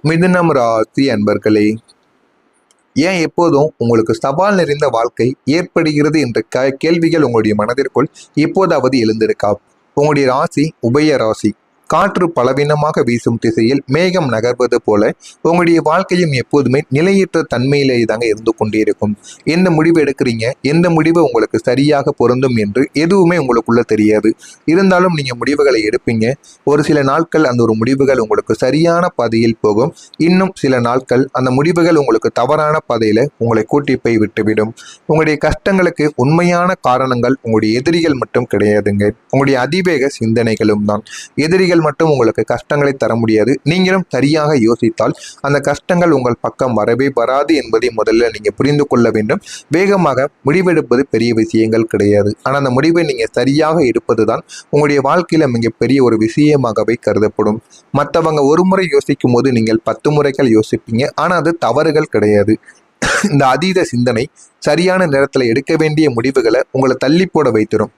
மிதுனம் ராசி அன்பர்களே, ஏன் எப்போதும் உங்களுக்கு சவால் நிறைந்த வாழ்க்கை ஏற்படுகிறது என்ற கேள்விகள் உங்களுடைய மனதிற்குள் எப்போதாவது எழுந்திருக்கா? உங்களுடைய ராசி உபய ராசி. காற்று பலவீனமாக வீசும் திசையில் மேகம் நகர்வது போல உங்களுடைய வாழ்க்கையும் எப்போதுமே நிலையற்ற தன்மையிலே தாங்க இருந்து கொண்டே இருக்கும். எந்த முடிவு எடுக்கிறீங்க, எந்த முடிவு உங்களுக்கு சரியாக பொருந்தும் என்று எதுவுமே உங்களுக்குள்ள தெரியாது. இருந்தாலும் நீங்க முடிவுகளை எடுப்பீங்க. ஒரு சில நாட்கள் அந்த ஒரு முடிவுகள் உங்களுக்கு சரியான பாதையில் போகும். இன்னும் சில நாட்கள் அந்த முடிவுகள் உங்களுக்கு தவறான பாதையில உங்களை கூட்டி போய் விட்டுவிடும். உங்களுடைய கஷ்டங்களுக்கு உண்மையான காரணங்கள் உங்களுடைய எதிரிகள் மட்டும் கிடையாதுங்க, உங்களுடைய அதிவேக சிந்தனைகளும் தான். எதிரிகள் மட்டும் உங்களுக்கு கஷ்டங்களை தர முடியாது. நீங்களும் சரியாக யோசித்தால் அந்த கஷ்டங்கள் உங்கள் பக்கம் வரவே வராது என்பதை முதல்ல நீங்க புரிந்து கொள்ள வேண்டும். வேகமாக முடிவெடுப்பது பெரிய விஷயங்கள் கிடையாது. ஆனால் அந்த முடிவை நீங்க சரியாக எடுப்பதுதான் உங்களுடைய வாழ்க்கையில மிகப்பெரிய ஒரு விஷயமாகவே கருதப்படும். மற்றவங்க ஒரு முறை யோசிக்கும் போது நீங்கள் 10 முறைகள் யோசிப்பீங்க. ஆனா அது தவறுகள் கிடையாது. இந்த அதீத சிந்தனை சரியான நேரத்துல எடுக்க வேண்டிய முடிவுகளை உங்களை தள்ளி போட வைத்திரும்.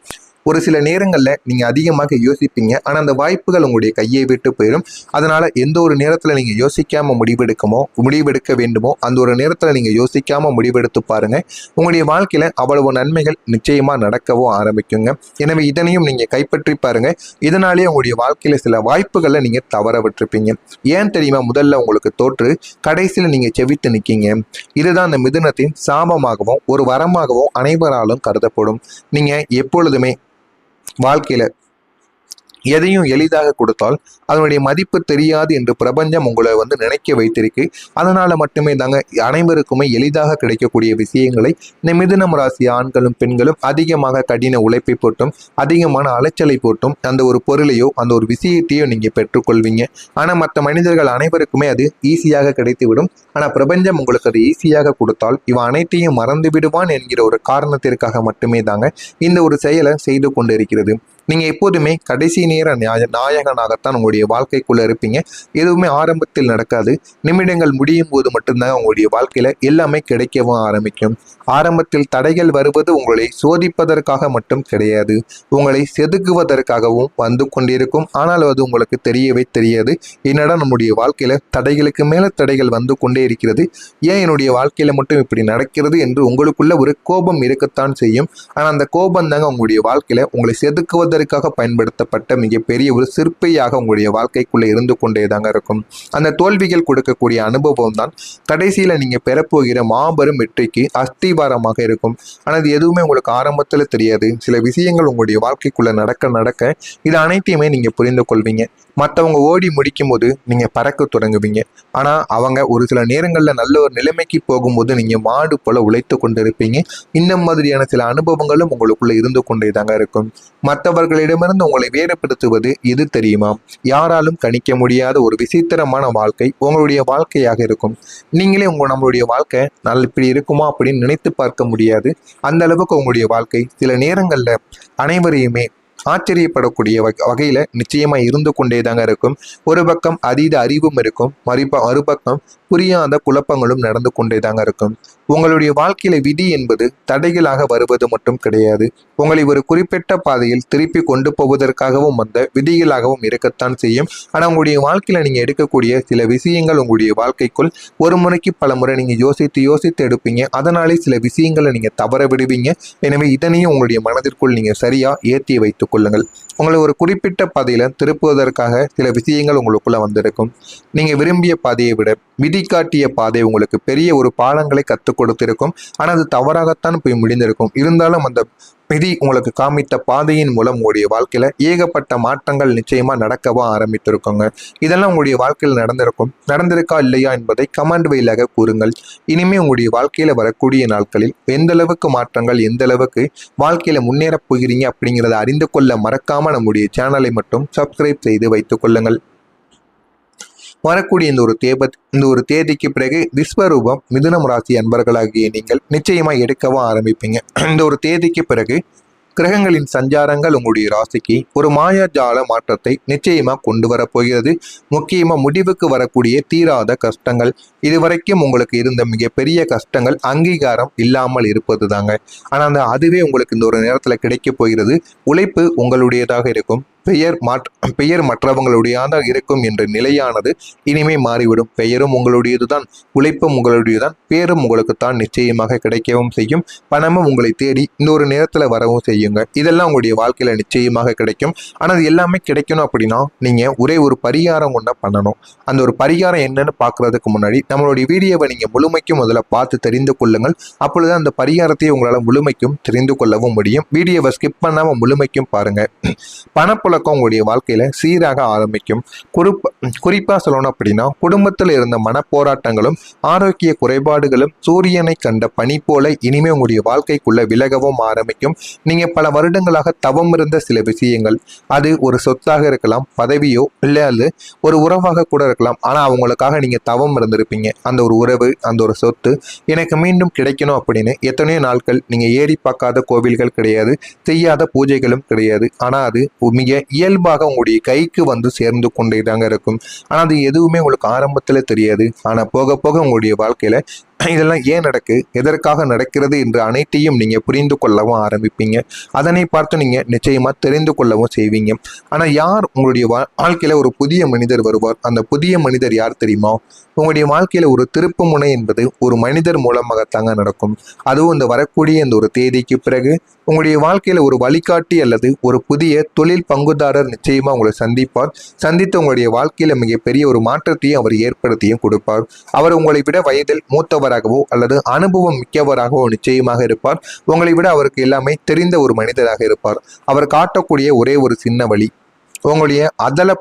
ஒரு சில நேரங்களில் நீங்கள் அதிகமாக யோசிப்பீங்க. ஆனால் அந்த வாய்ப்புகள் உங்களுடைய கையை விட்டு போயிடும். அதனால் எந்த ஒரு நேரத்தில் நீங்கள் யோசிக்காமல் முடிவெடுக்க வேண்டுமோ அந்த ஒரு நேரத்தில் நீங்கள் யோசிக்காமல் முடிவெடுத்து பாருங்கள். உங்களுடைய வாழ்க்கையில் அவ்வளவு நன்மைகள் நிச்சயமாக நடக்கவும் ஆரம்பிக்குங்க. எனவே இதனையும் நீங்கள் கைப்பற்றி பாருங்கள். இதனாலேயே உங்களுடைய வாழ்க்கையில் சில வாய்ப்புகளை நீங்கள் தவற விட்டுருப்பீங்க. ஏன் தெரியுமா? முதல்ல உங்களுக்கு தோற்று கடைசியில் நீங்கள் செவித்து நிற்கீங்க. இதுதான் அந்த மிதுனத்தின் சாபமாகவும் ஒரு வரமாகவும் அனைவராலும் கருதப்படும். நீங்கள் எப்பொழுதுமே வாழ்க்கையில எதையும் எளிதாக கொடுத்தால் அதனுடைய மதிப்பு தெரியாது என்று பிரபஞ்சம் உங்களை நினைக்க வைத்திருக்கு. அதனால மட்டுமே தாங்க அனைவருக்குமே எளிதாக கிடைக்கக்கூடிய விஷயங்களை இந்த மிதுனம் ராசி ஆண்களும் பெண்களும் அதிகமாக கடின உழைப்பை போட்டும் அதிகமான அலைச்சலை போட்டும் அந்த ஒரு பொருளையோ அந்த ஒரு விஷயத்தையோ நீங்க பெற்றுக்கொள்வீங்க. ஆனா மற்ற மனிதர்கள் அனைவருக்குமே அது ஈஸியாக கிடைத்துவிடும். ஆனா பிரபஞ்சம் உங்களுக்கு அது ஈஸியாக கொடுத்தால் இவன் அனைத்தையும் மறந்து விடுவான் என்கிற ஒரு காரணத்திற்காக மட்டுமே தாங்க இந்த ஒரு செயலை செய்து கொண்டு இருக்கிறது. நீங்க எப்போதுமே கடைசி நேர நாயகனாகத்தான் உங்களுடைய வாழ்க்கைக்குள்ள இருப்பீங்க. எதுவுமே ஆரம்பத்தில் நடக்காது. நிமிடங்கள் முடியும் போது மட்டும்தான் உங்களுடைய வாழ்க்கையில எல்லாமே கிடைக்கவும் ஆரம்பிக்கும். ஆரம்பத்தில் தடைகள் வருவது உங்களை சோதிப்பதற்காக மட்டும் கிடையாது, உங்களை செதுக்குவதற்காகவும் வந்து கொண்டிருக்கும். ஆனால் அது உங்களுக்கு தெரியவே தெரியாது. என்னடா நம்முடைய வாழ்க்கையில தடைகளுக்கு மேல தடைகள் வந்து கொண்டே இருக்கிறது, ஏன் என்னுடைய வாழ்க்கையில மட்டும் இப்படி நடக்கிறது என்று உங்களுக்குள்ள ஒரு கோபம் இருக்கத்தான் செய்யும். ஆனா அந்த கோபம் தாங்க உங்களுடைய வாழ்க்கையில உங்களை செதுக்குவதற்காக பயன்படுத்தப்பட்ட மிகப்பெரிய ஒரு சிற்பியாக உங்களுடைய வாழ்க்கைக்குள்ள இருந்து கொண்டே தாங்க இருக்கும். அந்த தோல்விகள் கொடுக்கக்கூடிய அனுபவம் தான் கடைசியில நீங்க பெறப்போகிற மாபெரும் வெற்றிக்கு அஸ்திவாரமாக இருக்கும். ஆனால் இது எதுவுமே உங்களுக்கு ஆரம்பத்துல தெரியாது. சில விஷயங்கள் உங்களுடைய வாழ்க்கைக்குள்ள நடக்க இது அனைத்தையுமே நீங்க புரிந்து கொள்வீங்க. மற்றவங்க ஓடி முடிக்கும் போது நீங்க பறக்க தொடங்குவீங்க. ஆனா அவங்க ஒரு சில நேரங்கள்ல நல்ல ஒரு நிலைமைக்கு போகும்போது நீங்க மாடு போல உழைத்து கொண்டிருப்பீங்க. இந்த மாதிரியான சில அனுபவங்களும் உங்களுக்குள்ள இருந்து கொண்டே தாங்க இருக்கும். மற்றவர்களிடமிருந்து உங்களை வேறுபடுத்துவது எது தெரியுமா? யாராலும் கணிக்க முடியாத ஒரு விசித்திரமான வாழ்க்கை உங்களுடைய வாழ்க்கையாக இருக்கும். நீங்களே நம்மளுடைய வாழ்க்கை இப்படி இருக்குமா அப்படின்னு நினைத்து பார்க்க முடியாது. அந்த அளவுக்கு உங்களுடைய வாழ்க்கை சில நேரங்கள்ல அனைவரையுமே ஆச்சரியப்படக்கூடிய வகையில நிச்சயமா இருந்து கொண்டே தாங்க இருக்கும். ஒரு பக்கம் அதீத அறிவும் இருக்கும், மறுபக்கம் புரியாத குழப்பங்களும் நடந்து கொண்டே தாங்க இருக்கும். உங்களுடைய வாழ்க்கையில விதி என்பது தடைகளாக வருவது மட்டும் கிடையாது, உங்களை ஒரு குறிப்பிட்ட பாதையில் திருப்பி கொண்டு போவதற்காகவும் வந்த விதிகளாகவும் இருக்கத்தான் செய்யும். ஆனா உங்களுடைய வாழ்க்கையில நீங்க எடுக்கக்கூடிய சில விஷயங்கள் உங்களுடைய வாழ்க்கைக்குள் ஒரு முறைக்கு பல முறை நீங்க யோசித்து எடுப்பீங்க. அதனாலே சில விஷயங்களை நீங்க தவற விடுவீங்க. எனவே இதனையும் உங்களுடைய மனதிற்குள் நீங்க சரியா ஏற்றி வைத்துக் கொள்ளுங்கள். உங்களை ஒரு குறிப்பிட்ட பாதையில திருப்புவதற்காக சில விஷயங்கள் உங்களுக்குள்ள வந்திருக்கும். நீங்க விரும்பிய பாதையை விட விதி காட்டிய பாதை உங்களுக்கு பெரிய ஒரு பாடங்களை கற்றுக் கொடுத்திருக்கும். ஆனால் அது தவறாகத்தான் போய் முடிந்திருக்கும். இருந்தாலும் அந்த விதி உங்களுக்கு காமித்த பாதையின் மூலம் உங்களுடைய வாழ்க்கையில ஏகப்பட்ட மாற்றங்கள் நிச்சயமா நடக்கவும் ஆரம்பித்திருக்குங்க. இதெல்லாம் உங்களுடைய வாழ்க்கையில் நடந்திருக்கா இல்லையா என்பதை கமெண்ட் வழியாக கூறுங்கள். இனிமே உங்களுடைய வாழ்க்கையில வரக்கூடிய நாட்களில் எந்த அளவுக்கு மாற்றங்கள், எந்த அளவுக்கு வாழ்க்கையில முன்னேறப் போகிறீங்க அப்படிங்கிறத அறிந்து கொள்ள மறக்காம நம்முடைய சேனலை மட்டும் சப்ஸ்கிரைப் செய்து வைத்துக் கொள்ளுங்கள். வரக்கூடிய இந்த ஒரு தேதிக்கு பிறகு விஸ்வரூபம் மிதுனம் ராசி அன்பர்களாகிய நீங்கள் நிச்சயமா எடுக்கவும் ஆரம்பிப்பீங்க. இந்த ஒரு தேதிக்கு பிறகு கிரகங்களின் சஞ்சாரங்கள் உங்களுடைய ராசிக்கு ஒரு மாயாஜால மாற்றத்தை நிச்சயமா கொண்டு வரப்போகிறது. முக்கியமா முடிவுக்கு வரக்கூடிய தீராத கஷ்டங்கள், இதுவரைக்கும் உங்களுக்கு இருந்த மிகப்பெரிய கஷ்டங்கள் அங்கீகாரம் இல்லாமல் இருப்பது தாங்க. ஆனா அதுவே உங்களுக்கு இந்த ஒரு நேரத்துல கிடைக்க போகிறது. உழைப்பு உங்களுடையதாக இருக்கும், பெயர் மற்றவங்களுடையதாக இருக்கும் என்ற நிலையானது இனிமே மாறிவிடும். பெயரும் உங்களுடையதுதான், உழைப்பும் உங்களுடையதுதான், பேரும் உங்களுக்குத்தான் நிச்சயமாக கிடைக்கவும் செய்யும். பணமும் உங்களை தேடி இந்த ஒரு நேரத்தில் வரவும் செய்யுங்க. இதெல்லாம் உங்களுடைய வாழ்க்கையில நிச்சயமாக கிடைக்கும். ஆனால் அது எல்லாமே கிடைக்கணும் அப்படின்னா நீங்க ஒரே ஒரு பரிகாரம் ஒன்றை பண்ணணும். அந்த ஒரு பரிகாரம் என்னன்னு பார்க்கறதுக்கு முன்னாடி நம்மளுடைய வீடியோவை நீங்க முழுமைக்கும் முதல்ல பார்த்து தெரிந்து கொள்ளுங்கள். அப்பொழுது அந்த பரிகாரத்தை உங்களால் முழுமைக்கும் தெரிந்து கொள்ளவும் முடியும். வீடியோவை ஸ்கிப் பண்ணாம முழுமைக்கும் பாருங்க. பணப்புழக்கம் உங்களுடைய வாழ்க்கையில சீராக ஆரம்பிக்கும். குறிப்பா சொல்லணும் அப்படின்னா குடும்பத்தில் இருந்த மனப்போராட்டங்களும் ஆரோக்கிய குறைபாடுகளும் சூரியனை கண்ட பனி போல இனிமே உங்களுடைய வாழ்க்கைக்குள்ள விலகவும் ஆரம்பிக்கும். நீங்க பல வருடங்களாக தவம் இருந்த சில விஷயங்கள், அது ஒரு சொத்தாக இருக்கலாம், பதவியோ இல்லை அது ஒரு உறவாக கூட இருக்கலாம். ஆனா அவங்களுக்காக நீங்க தவம் இருந்திருப்பீங்க. அந்த ஒரு உறவு, அந்த ஒரு சொத்து எனக்கு மீண்டும் கிடைக்கணும் அப்படின்னு எத்தனையோ நாட்கள் நீங்க ஏறி பார்க்காத கோவில்கள் கிடையாது, செய்யாத பூஜைகளும் கிடையாது. ஆனா அது மிக இயல்பாக உங்களுடைய கைக்கு வந்து சேர்ந்து கொண்டே தாங்க இருக்கும். ஆனால் அது எதுவுமே உங்களுக்கு ஆரம்பத்தில் தெரியாது. ஆனால் போக போக உங்களுடைய வாழ்க்கையில் இதெல்லாம் ஏன் நடக்கு, எதற்காக நடக்கிறது என்று அனைத்தையும் நீங்கள் புரிந்து கொள்ளவும் ஆரம்பிப்பீங்க. அதனை பார்த்து நீங்கள் நிச்சயமாக தெரிந்து கொள்ளவும் செய்வீங்க. ஆனால் யார் உங்களுடைய வாழ்க்கையில் ஒரு புதிய மனிதர் வருவார். அந்த புதிய மனிதர் யார் தெரியுமா? உங்களுடைய வாழ்க்கையில் ஒரு திருப்பு முனை என்பது ஒரு மனிதர் மூலமாகத்தாங்க நடக்கும். அதுவும் இந்த வரக்கூடிய இந்த ஒரு தேதிக்கு பிறகு உங்களுடைய வாழ்க்கையில் ஒரு வழிகாட்டி அல்லது ஒரு புதிய தொழில் பங்குதாரர் நிச்சயமாக உங்களை சந்திப்பார். சந்தித்து உங்களுடைய வாழ்க்கையில் மிகப்பெரிய ஒரு மாற்றத்தையும் அவர் ஏற்படுத்தியும் கொடுப்பார். அவர் உங்களை விட வயதில் மூத்தவராகவோ அல்லது அனுபவம் மிக்கவராகவோ நிச்சயமாக இருப்பார். உங்களை விட அவருக்கு எல்லாமே தெரிந்த ஒரு மனிதராக இருப்பார். அவர் காட்டக்கூடிய ஒரே ஒரு சின்ன வழி உங்களுடைய அதல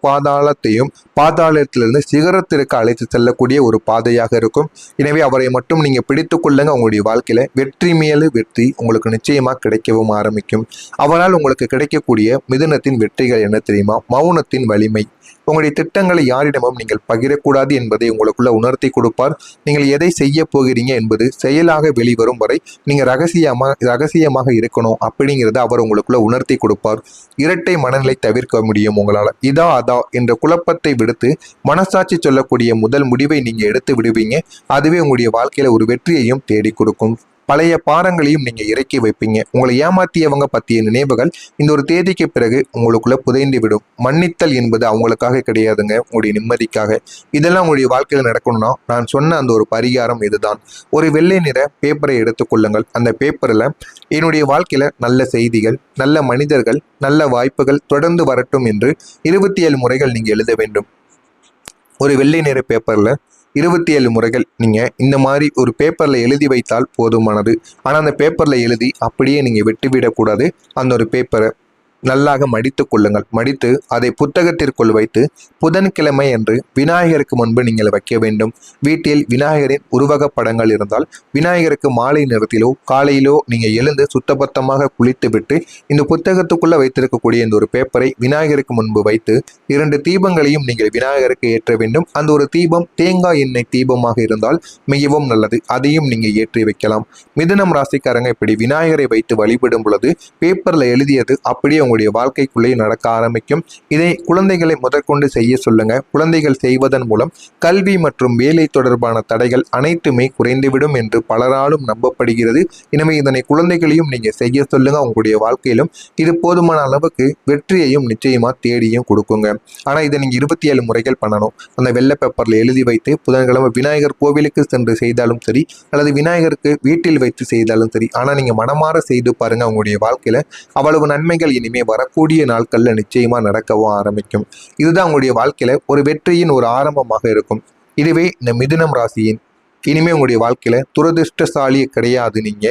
பாதாளத்திலிருந்து சிகரத்திற்கு அழைத்து செல்லக்கூடிய ஒரு பாதையாக இருக்கும். எனவே அவரை மட்டும் நீங்க பிடித்து கொள்ளுங்க. உங்களுடைய வாழ்க்கையில வெற்றி மேலு வெற்றி உங்களுக்கு நிச்சயமா கிடைக்கவும் ஆரம்பிக்கும். அவரால் உங்களுக்கு கிடைக்கக்கூடிய மிதுனத்தின் வெற்றிகள் என்ன தெரியுமா? மௌனத்தின் வலிமை. உங்களுடைய திட்டங்களை யாரிடமும் நீங்கள் பகிரக்கூடாது என்பதை உங்களுக்குள்ள உணர்த்தி கொடுப்பார். நீங்கள் எதை செய்ய போகிறீங்க என்பது செயலாக வெளிவரும் வரை நீங்க ரகசியமாக இருக்கணும் அப்படிங்கிறத அவர் உங்களுக்குள்ள உணர்த்தி கொடுப்பார். இரட்டை மனநிலை தவிர்க்க முடியும் உங்களால். இதா அதா என்ற குழப்பத்தை விடுத்து மனசாட்சி சொல்லக்கூடிய முதல் முடிவை நீங்க எடுத்து விடுவீங்க. அதுவே உங்களுடைய வாழ்க்கையில ஒரு வெற்றியையும் தேடி கொடுக்கும். பழைய பாரங்களையும் நீங்க இறக்கி வைப்பீங்க. உங்களை ஏமாத்தியவங்க பற்றிய நினைவுகள் இந்த ஒரு தேதிக்கு பிறகு உங்களுக்குள்ள புதைந்து விடும். மன்னித்தல் என்பது அவங்களுக்காக கிடையாதுங்க, உங்களுடைய நிம்மதிக்காக. இதெல்லாம் உங்களுடைய வாழ்க்கையில் நடக்கணும்னா நான் சொன்ன அந்த ஒரு பரிகாரம் இதுதான். ஒரு வெள்ளை நிற பேப்பரை எடுத்துக்கொள்ளுங்கள். அந்த பேப்பரில் என்னுடைய வாழ்க்கையில நல்ல செய்திகள், நல்ல மனிதர்கள், நல்ல வாய்ப்புகள் தொடர்ந்து வரட்டும் என்று 27 முறைகள் நீங்க எழுத வேண்டும். ஒரு வெள்ளை நிற பேப்பர்ல 27 முறைகள் நீங்க இந்த மாதிரி ஒரு பேப்பர்ல எழுதி வைத்தால் போதுமானது. ஆனா அந்த பேப்பர்ல எழுதி அப்படியே நீங்க விட்டுவிடக்கூடாது. அந்த ஒரு பேப்பரை நல்லாக மடித்து கொள்ளுங்கள். மடித்து அதை புத்தகத்திற்குள் வைத்து புதன்கிழமை என்று விநாயகருக்கு முன்பு நீங்கள் வைக்க வேண்டும். வீட்டில் விநாயகரின் உருவக படங்கள் இருந்தால் விநாயகருக்கு மாலை நேரத்திலோ காலையிலோ நீங்கள் எழுந்து சுத்தபத்தமாக குளித்து விட்டு இந்த புத்தகத்துக்குள்ள வைத்திருக்கக்கூடிய இந்த ஒரு பேப்பரை விநாயகருக்கு முன்பு வைத்து 2 தீபங்களையும் நீங்கள் விநாயகருக்கு ஏற்ற வேண்டும். அந்த ஒரு தீபம் தேங்காய் எண்ணெய் தீபமாக இருந்தால் மிகவும் நல்லது. அதையும் நீங்கள் ஏற்றி வைக்கலாம். மிதுனம் ராசிக்காரங்க இப்படி விநாயகரை வைத்து வழிபடும் பொழுது பேப்பர்ல எழுதியது அப்படியே உங்களுடைய வாழ்க்கைக்குள்ளே நடக்க ஆரம்பிக்கும். இதை குழந்தைகளை முதற்கொண்டு செய்ய சொல்லுங்க. குழந்தைகள் செய்வதன் மூலம் கல்வி மற்றும் வேலை தொடர்பான தடைகள் அனைத்துமே குறைந்துவிடும் என்று பலராலும் நம்பப்படுகிறது. எனவே இதனை குழந்தைகளையும் நீங்க செய்ய சொல்லுங்க. உங்களுடைய வாழ்க்கையிலும் இது போதுமான அளவுக்கு வெற்றியையும் நிச்சயமா தேடியும் கொடுக்குங்க. ஆனா இதை நீங்க 27 முறைகள் பண்ணணும். அந்த வெள்ளை பேப்பர்ல எழுதி வைத்து புதன்கிழமை விநாயகர் கோவிலுக்கு சென்று செய்தாலும் சரி அல்லது விநாயகருக்கு வீட்டில் வைத்து செய்தாலும் சரி. ஆனா நீங்க மனமாற செய்து பாருங்க. உங்களுடைய வாழ்க்கையில அவ்வளவு நன்மைகள் இனிமே வரக்கூடிய நாட்கள்ல நிச்சயமா நடக்கவும் ஆரம்பிக்கும். இதுதான் உங்களுடைய வாழ்க்கையில ஒரு வெற்றியின் ஒரு ஆரம்பமாக இருக்கும். இதுவே இந்த மிதுனம் ராசியின் இனிமே உங்களுடைய வாழ்க்கையில துரதிருஷ்டசாலி கிடையாது. நீங்க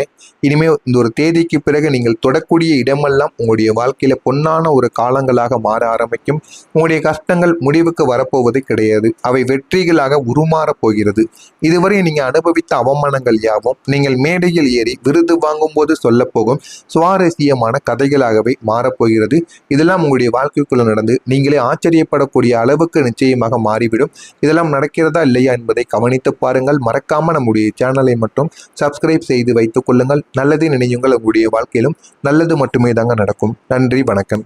இனிமே இந்த ஒரு தேதிக்கு பிறகு நீங்கள் தொடக்கூடிய இடமெல்லாம் உங்களுடைய வாழ்க்கையில பொன்னான ஒரு காலங்களாக மாற ஆரம்பிக்கும். உங்களுடைய கஷ்டங்கள் முடிவுக்கு வரப்போவது கிடையாது. அவை வெற்றிகளாக உருமாறப் போகிறது. இதுவரை நீங்க அனுபவித்த அவமானங்கள் யாவும் நீங்கள் மேடையில் ஏறி விருது வாங்கும் போது சொல்ல போகும் சுவாரஸ்யமான கதைகளாகவே மாறப்போகிறது. இதெல்லாம் உங்களுடைய வாழ்க்கைக்குள்ள நடந்து நீங்களே ஆச்சரியப்படக்கூடிய அளவுக்கு நிச்சயமாக மாறிவிடும். இதெல்லாம் நடக்கிறதா இல்லையா என்பதை கவனித்து பாருங்கள். மறக்காம நம்முடைய சேனலை மட்டும் சப்ஸ்கிரைப் செய்து வைத்துக் கொள்ளுங்கள். நல்லதை நினையுங்கள். உங்களுடைய வாழ்க்கையிலும் நல்லது மட்டுமே தாங்க நடக்கும். நன்றி, வணக்கம்.